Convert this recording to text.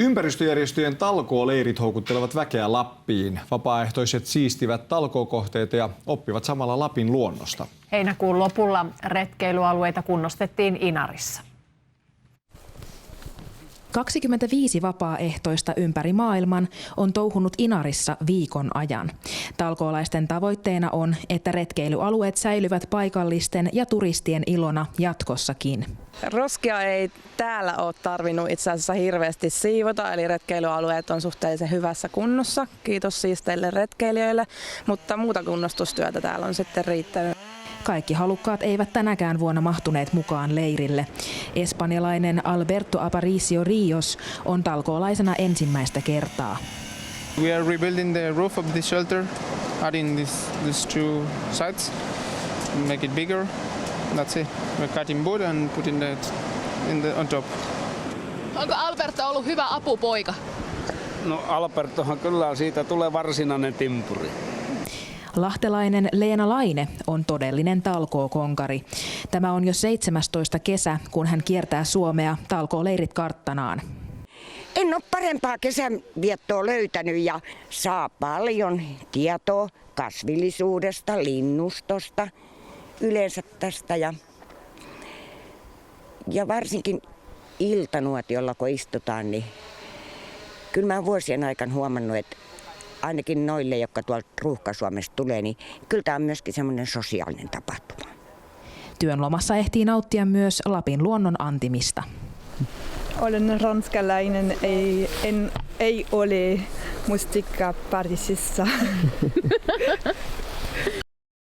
Ympäristöjärjestöjen talkooleirit houkuttelevat väkeä Lappiin. Vapaaehtoiset siistivät talkookohteita ja oppivat samalla Lapin luonnosta. Heinäkuun lopulla retkeilyalueita kunnostettiin Inarissa. 25 vapaaehtoista ympäri maailman on touhunut Inarissa viikon ajan. Talkoolaisten tavoitteena on, että retkeilyalueet säilyvät paikallisten ja turistien ilona jatkossakin. Roskia ei täällä ole tarvinnut itse asiassa hirveästi siivota, eli retkeilyalueet on suhteellisen hyvässä kunnossa. Kiitos siisteille retkeilijöille, mutta muuta kunnostustyötä täällä on sitten riittänyt. Kaikki halukkaat eivät tänäkään vuonna mahtuneet mukaan leirille. Espanjalainen Alberto Aparicio Rios on talkoolaisena ensimmäistä kertaa. We are rebuilding the roof of the shelter, adding these two sides, make it bigger. That's it. We're cutting wood and putting that on top. Onko Alberto ollut hyvä apupoika? No Albertohan kyllä siitä tulee varsinainen timpuri. Lahtelainen Leena Laine on todellinen talkookonkari. Tämä on jo 17. kesä, kun hän kiertää Suomea talkooleirit karttanaan. En ole parempaa kesänviettoa löytänyt ja saa paljon tietoa kasvillisuudesta, linnustosta, yleensä tästä ja varsinkin iltanuotiolla kun istutaan, niin kyllä mä vuosien aikana huomannut, että ainakin noille, jotka tuolta Ruuhka-Suomesta tulee, niin kyllä tämä on myöskin semmoinen sosiaalinen tapahtuma. Työn lomassa ehtii nauttia myös Lapin luonnon antimista. Olen ranskalainen, ei ole musiikka Pariisissa.